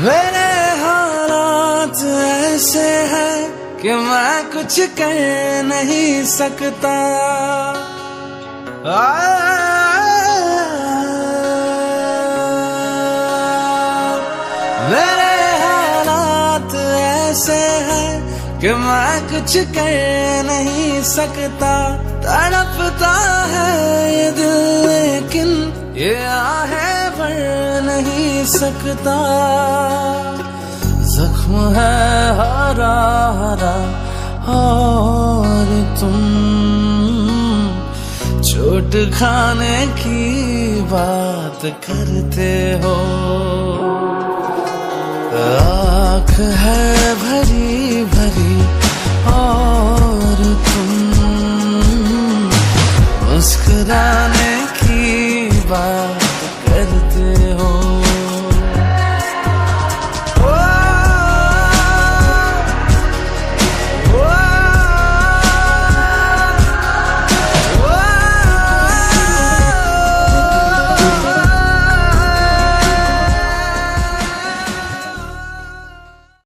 मेरे हालात ऐसे हैं कि मैं कुछ कर नहीं सकता। मेरे हालात ऐसे हैं कि मैं कुछ कर नहीं सकता। तड़पता है ये दिल लेकिन ये आहें भर नहीं सकता। जख्म है हरा हरा और तुम चोट खाने की बात करते हो। आँख है